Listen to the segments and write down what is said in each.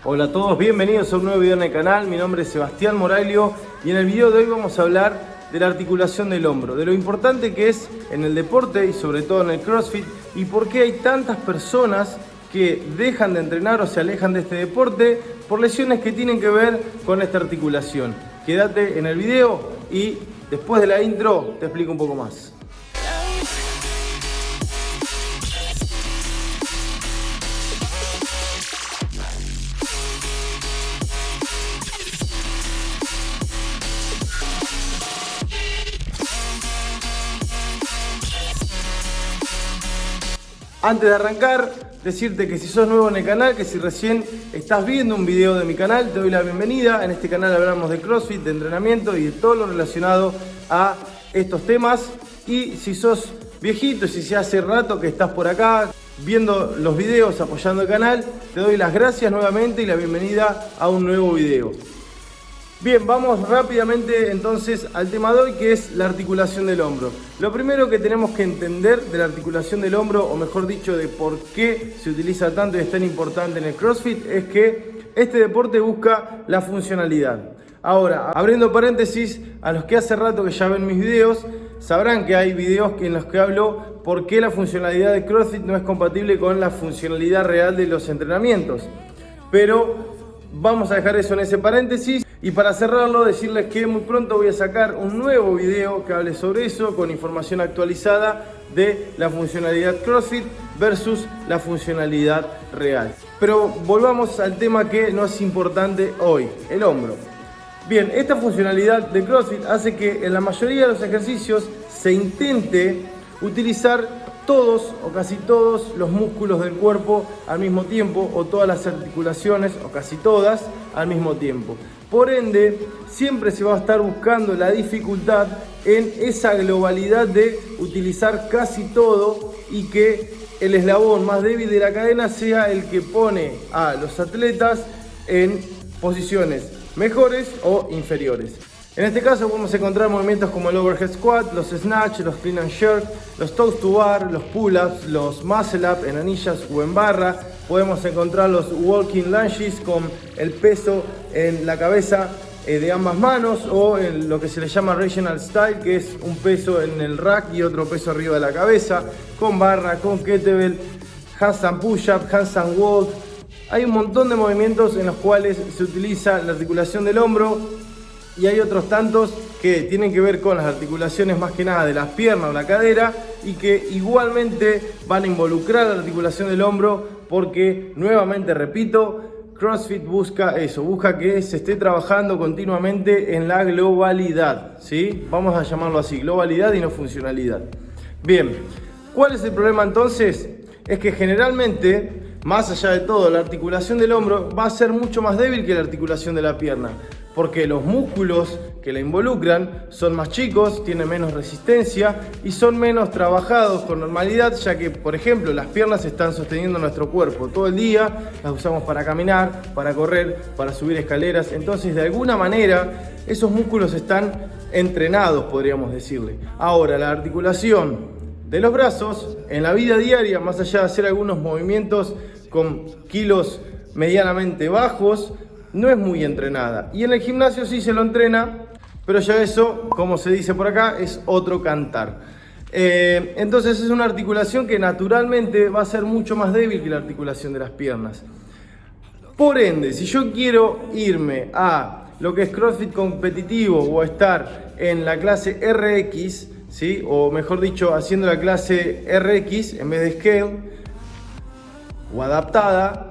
Hola a todos, bienvenidos a un nuevo video en el canal. Mi nombre es Sebastián Moraglio y en el video de hoy vamos a hablar de la articulación del hombro, de lo importante que es en el deporte y sobre todo en el CrossFit, y por qué hay tantas personas que dejan de entrenar o se alejan de este deporte por lesiones que tienen que ver con esta articulación. Quédate en el video y después de la intro te explico un poco más. Antes de arrancar, decirte que si sos nuevo en el canal, que si recién estás viendo un video de mi canal, te doy la bienvenida. En este canal hablamos de CrossFit, de entrenamiento y de todo lo relacionado a estos temas. Y si sos viejito, si hace rato que estás por acá viendo los videos, apoyando el canal, te doy las gracias nuevamente y la bienvenida a un nuevo video. Bien, vamos rápidamente entonces al tema de hoy, que es la articulación del hombro. Lo primero que tenemos que entender de la articulación del hombro, o mejor dicho, de por qué se utiliza tanto y es tan importante en el CrossFit, es que este deporte busca la funcionalidad. Ahora, abriendo paréntesis, a los que hace rato que ya ven mis videos, sabrán que hay videos en los que hablo por qué la funcionalidad de CrossFit no es compatible con la funcionalidad real de los entrenamientos. Pero vamos a dejar eso en ese paréntesis. Y para cerrarlo, decirles que muy pronto voy a sacar un nuevo video que hable sobre eso, con información actualizada de la funcionalidad CrossFit versus la funcionalidad real. Pero volvamos al tema que no es importante hoy, el hombro. Bien, esta funcionalidad de CrossFit hace que en la mayoría de los ejercicios se intente utilizar todos o casi todos los músculos del cuerpo al mismo tiempo, o todas las articulaciones o casi todas al mismo tiempo. Por ende, siempre se va a estar buscando la dificultad en esa globalidad de utilizar casi todo y que el eslabón más débil de la cadena sea el que pone a los atletas en posiciones mejores o inferiores. En este caso podemos encontrar movimientos como el overhead squat, los snatch, los clean and jerk, los toes to bar, los pull-ups, los muscle up en anillas o en barra. Podemos encontrar los walking lunges con el peso en la cabeza de ambas manos, o en lo que se le llama regional style, que es un peso en el rack y otro peso arriba de la cabeza, con barra, con kettlebell, handstand push-up, handstand walk. Hay un montón de movimientos en los cuales se utiliza la articulación del hombro. Y hay otros tantos que tienen que ver con las articulaciones más que nada de las piernas o la cadera, y que igualmente van a involucrar la articulación del hombro, porque nuevamente repito, CrossFit busca eso, busca que se esté trabajando continuamente en la globalidad, ¿sí? Vamos a llamarlo así, globalidad y no funcionalidad. Bien, ¿cuál es el problema entonces? Es que generalmente, más allá de todo, la articulación del hombro va a ser mucho más débil que la articulación de la pierna, porque los músculos que la involucran son más chicos, tienen menos resistencia y son menos trabajados con normalidad, ya que, por ejemplo, las piernas están sosteniendo nuestro cuerpo todo el día, las usamos para caminar, para correr, para subir escaleras. Entonces, de alguna manera, esos músculos están entrenados, podríamos decirle. Ahora, la articulación de los brazos, en la vida diaria, más allá de hacer algunos movimientos con kilos medianamente bajos, no es muy entrenada. Y en el gimnasio sí se lo entrena, pero ya eso, como se dice por acá, es otro cantar. Entonces es una articulación que naturalmente va a ser mucho más débil que la articulación de las piernas. Por ende, si yo quiero irme a lo que es CrossFit competitivo o estar en la clase RX, ¿sí? O mejor dicho, haciendo la clase RX en vez de Scale o adaptada,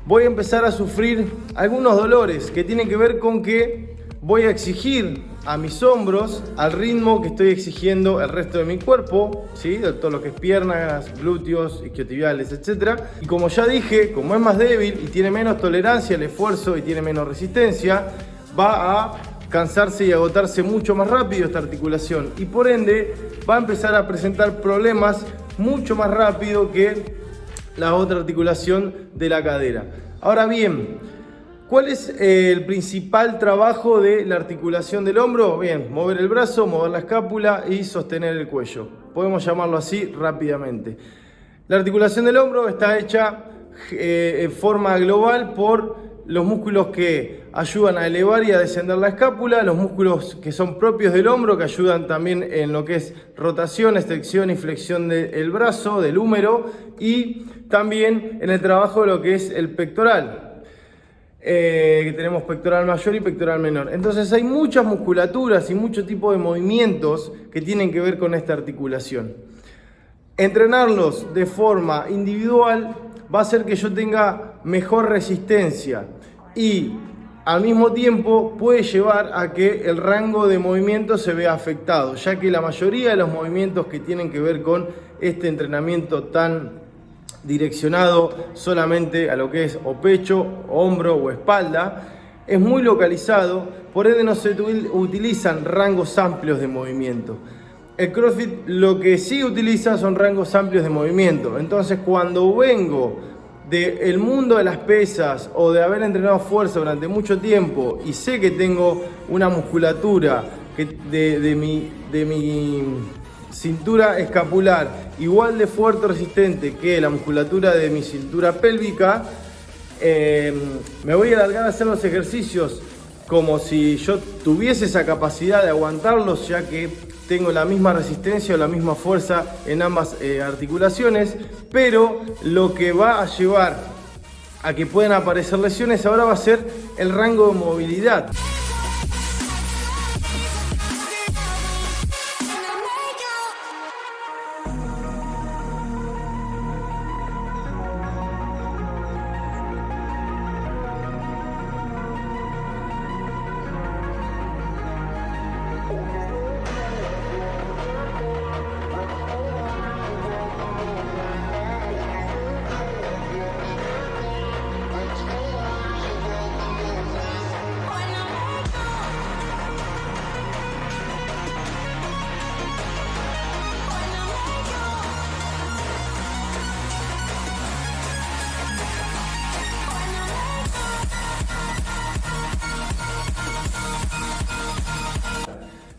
voy a empezar a sufrir algunos dolores que tienen que ver con que voy a exigir a mis hombros al ritmo que estoy exigiendo el resto de mi cuerpo, ¿sí? De todo lo que es piernas, glúteos, isquiotibiales, etc. Y como ya dije, como es más débil y tiene menos tolerancia al esfuerzo y tiene menos resistencia, va a cansarse y agotarse mucho más rápido esta articulación, y por ende va a empezar a presentar problemas mucho más rápido que la otra articulación de la cadera. Ahora bien, ¿cuál es el principal trabajo de la articulación del hombro? Bien, mover el brazo, mover la escápula y sostener el cuello. Podemos llamarlo así rápidamente. La articulación del hombro está hecha en forma global por los músculos que ayudan a elevar y a descender la escápula, los músculos que son propios del hombro, que ayudan también en lo que es rotación, extensión y flexión del brazo, del húmero, y también en el trabajo de lo que es el pectoral, que tenemos pectoral mayor y pectoral menor. Entonces hay muchas musculaturas y muchos tipos de movimientos que tienen que ver con esta articulación. Entrenarlos de forma individual va a hacer que yo tenga mejor resistencia y al mismo tiempo puede llevar a que el rango de movimiento se vea afectado, ya que la mayoría de los movimientos que tienen que ver con este entrenamiento tan direccionado solamente a lo que es o pecho, hombro o espalda, es muy localizado, por ende no se utilizan rangos amplios de movimiento. El CrossFit lo que sí utiliza son rangos amplios de movimiento. Entonces, cuando vengo del mundo de las pesas o de haber entrenado fuerza durante mucho tiempo y sé que tengo una musculatura de mi cintura escapular igual de fuerte o resistente que la musculatura de mi cintura pélvica, me voy a alargar a hacer los ejercicios como si yo tuviese esa capacidad de aguantarlos, ya que tengo la misma resistencia o la misma fuerza en ambas articulaciones, pero lo que va a llevar a que puedan aparecer lesiones ahora va a ser el rango de movilidad.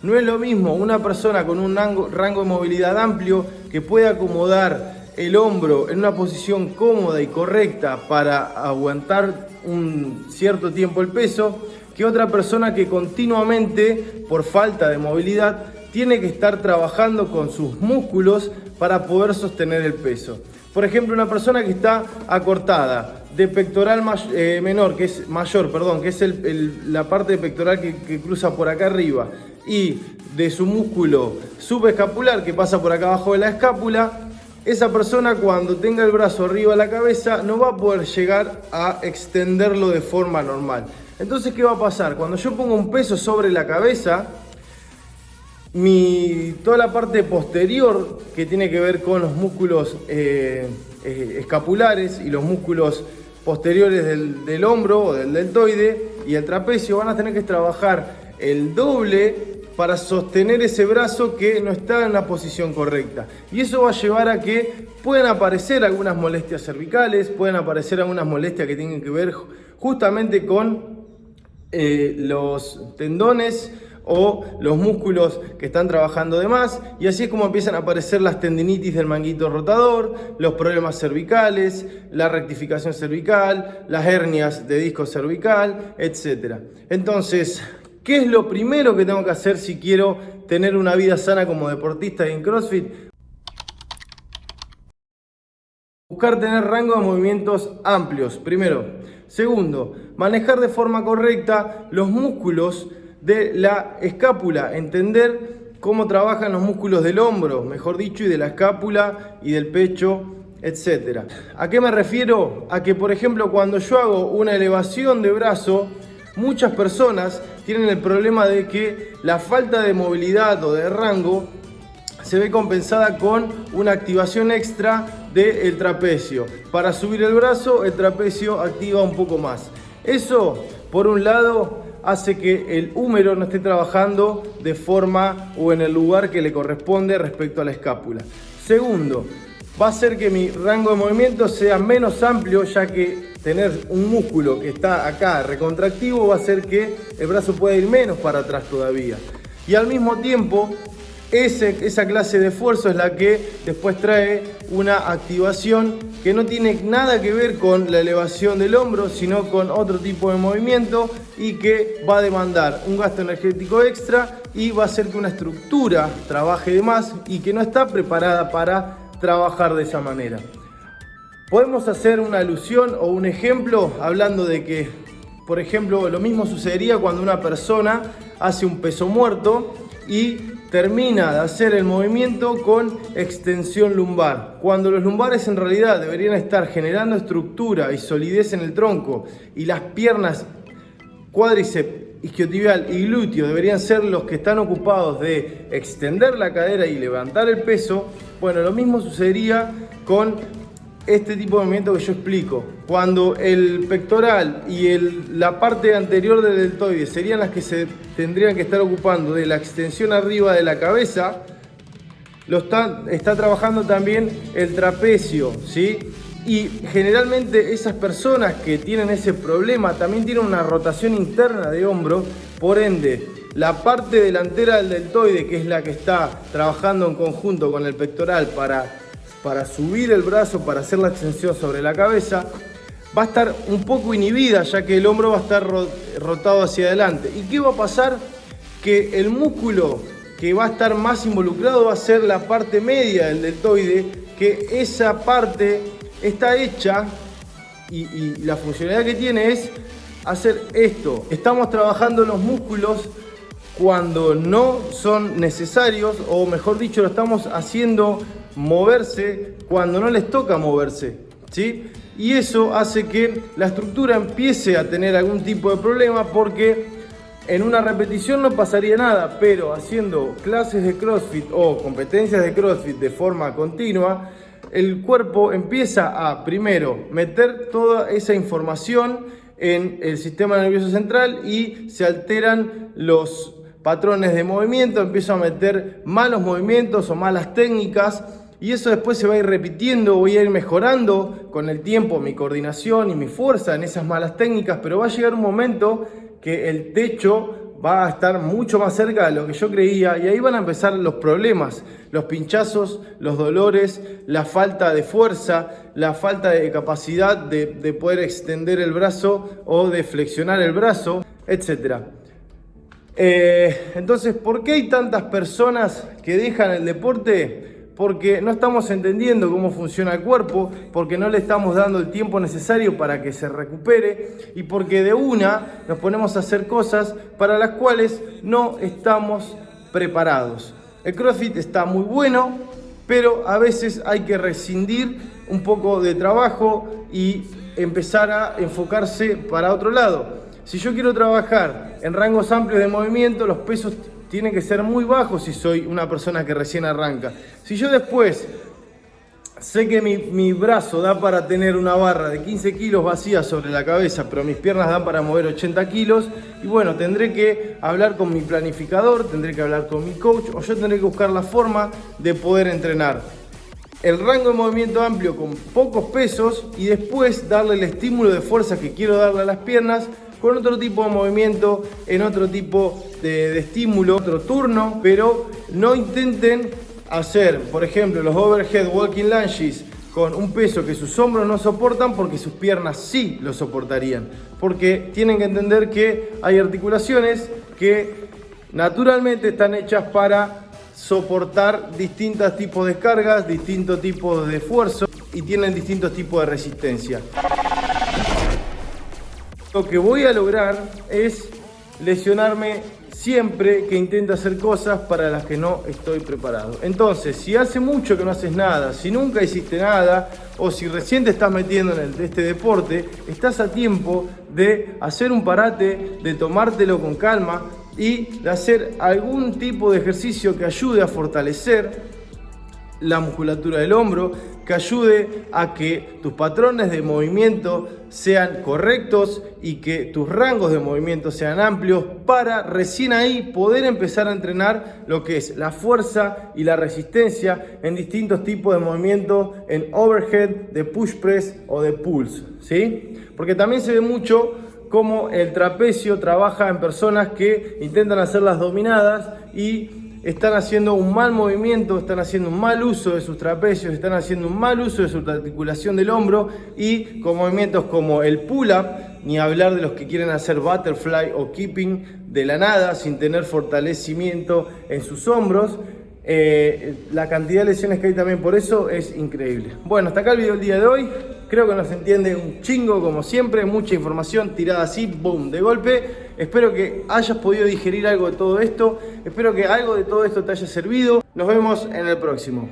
No es lo mismo una persona con un rango de movilidad amplio que puede acomodar el hombro en una posición cómoda y correcta para aguantar un cierto tiempo el peso, que otra persona que continuamente, por falta de movilidad, tiene que estar trabajando con sus músculos para poder sostener el peso. Por ejemplo, una persona que está acortada, de pectoral menor, que es mayor, perdón, que es la parte de pectoral que cruza por acá arriba, y de su músculo subescapular que pasa por acá abajo de la escápula, esa persona cuando tenga el brazo arriba de la cabeza no va a poder llegar a extenderlo de forma normal. Entonces, ¿qué va a pasar? Cuando yo pongo un peso sobre la cabeza, toda la parte posterior que tiene que ver con los músculos escapulares y los músculos posteriores del hombro o del deltoide y el trapecio van a tener que trabajar el doble para sostener ese brazo que no está en la posición correcta. Y eso va a llevar a que puedan aparecer algunas molestias cervicales, pueden aparecer algunas molestias que tienen que ver justamente con los tendones o los músculos que están trabajando de más, y así es como empiezan a aparecer las tendinitis del manguito rotador, los problemas cervicales, la rectificación cervical, las hernias de disco cervical, etc. Entonces, ¿qué es lo primero que tengo que hacer si quiero tener una vida sana como deportista y en CrossFit? Buscar tener rango de movimientos amplios, primero. Segundo, manejar de forma correcta los músculos de la escápula, entender cómo trabajan los músculos del hombro, mejor dicho, y de la escápula y del pecho, etc. ¿A qué me refiero? A que, por ejemplo, cuando yo hago una elevación de brazo, muchas personas tienen el problema de que la falta de movilidad o de rango se ve compensada con una activación extra del trapecio. Para subir el brazo, el trapecio activa un poco más. Eso, por un lado, hace que el húmero no esté trabajando de forma o en el lugar que le corresponde respecto a la escápula. Segundo, va a hacer que mi rango de movimiento sea menos amplio, ya que tener un músculo que está acá recontractivo va a hacer que el brazo pueda ir menos para atrás todavía. Y al mismo tiempo esa clase de esfuerzo es la que después trae una activación que no tiene nada que ver con la elevación del hombro, sino con otro tipo de movimiento y que va a demandar un gasto energético extra y va a hacer que una estructura trabaje de más y que no está preparada para trabajar de esa manera. Podemos hacer una alusión o un ejemplo hablando de que, por ejemplo, lo mismo sucedería cuando una persona hace un peso muerto y termina de hacer el movimiento con extensión lumbar, cuando los lumbares en realidad deberían estar generando estructura y solidez en el tronco y las piernas cuádriceps, isquiotibial y glúteo deberían ser los que están ocupados de extender la cadera y levantar el peso. Bueno, lo mismo sucedería con este tipo de movimiento que yo explico. Cuando el pectoral y la parte anterior del deltoide serían las que se tendrían que estar ocupando de la extensión arriba de la cabeza, está trabajando también el trapecio, ¿sí? Y generalmente esas personas que tienen ese problema también tienen una rotación interna de hombro, por ende la parte delantera del deltoide, que es la que está trabajando en conjunto con el pectoral para subir el brazo, para hacer la extensión sobre la cabeza, va a estar un poco inhibida, ya que el hombro va a estar rotado hacia adelante. ¿Y qué va a pasar? Que el músculo que va a estar más involucrado va a ser la parte media del deltoide, que esa parte está hecha y la funcionalidad que tiene es hacer esto. Estamos trabajando los músculos cuando no son necesarios, o mejor dicho, lo estamos haciendo moverse cuando no les toca moverse, ¿sí? Y eso hace que la estructura empiece a tener algún tipo de problema, porque en una repetición no pasaría nada, pero haciendo clases de CrossFit o competencias de CrossFit de forma continua, el cuerpo empieza a, primero, meter toda esa información en el sistema nervioso central y se alteran los patrones de movimiento, empiezo a meter malos movimientos o malas técnicas, y eso después se va a ir repitiendo, voy a ir mejorando con el tiempo mi coordinación y mi fuerza en esas malas técnicas, pero va a llegar un momento que el techo va a estar mucho más cerca de lo que yo creía, y ahí van a empezar los problemas, los pinchazos, los dolores, la falta de fuerza, la falta de capacidad de poder extender el brazo o de flexionar el brazo, etc. Entonces, ¿por qué hay tantas personas que dejan el deporte? Porque no estamos entendiendo cómo funciona el cuerpo, porque no le estamos dando el tiempo necesario para que se recupere, y porque de una nos ponemos a hacer cosas para las cuales no estamos preparados. El CrossFit está muy bueno, pero a veces hay que rescindir un poco de trabajo y empezar a enfocarse para otro lado. Si yo quiero trabajar en rangos amplios de movimiento, los pesos tienen que ser muy bajos si soy una persona que recién arranca. Si yo después sé que mi brazo da para tener una barra de 15 kilos vacía sobre la cabeza, pero mis piernas dan para mover 80 kilos, y bueno, tendré que hablar con mi planificador, tendré que hablar con mi coach, o yo tendré que buscar la forma de poder entrenar el rango de movimiento amplio con pocos pesos y después darle el estímulo de fuerza que quiero darle a las piernas con otro tipo de movimiento, en otro tipo de estímulo, otro turno, pero no intenten hacer, por ejemplo, los overhead walking lunges con un peso que sus hombros no soportan, porque sus piernas sí lo soportarían, porque tienen que entender que hay articulaciones que naturalmente están hechas para soportar distintos tipos de cargas, distintos tipos de esfuerzo, y tienen distintos tipos de resistencia. Lo que voy a lograr es lesionarme siempre que intento hacer cosas para las que no estoy preparado. Entonces, si hace mucho que no haces nada, si nunca hiciste nada, o si recién te estás metiendo en este deporte, estás a tiempo de hacer un parate, de tomártelo con calma y de hacer algún tipo de ejercicio que ayude a fortalecer la musculatura del hombro, que ayude a que tus patrones de movimiento sean correctos y que tus rangos de movimiento sean amplios, para recién ahí poder empezar a entrenar lo que es la fuerza y la resistencia en distintos tipos de movimientos, en overhead, de push press o de pulls, ¿sí? Porque también se ve mucho cómo el trapecio trabaja en personas que intentan hacer las dominadas y están haciendo un mal movimiento, están haciendo un mal uso de sus trapecios, están haciendo un mal uso de su articulación del hombro, y con movimientos como el pull-up, ni hablar de los que quieren hacer butterfly o keeping de la nada sin tener fortalecimiento en sus hombros. La cantidad de lesiones que hay también por eso es increíble. Bueno, hasta acá el video del día de hoy. Creo que nos entiende un chingo como siempre, mucha información tirada así, boom, de golpe. Espero que hayas podido digerir algo de todo esto. Espero que algo de todo esto te haya servido. Nos vemos en el próximo.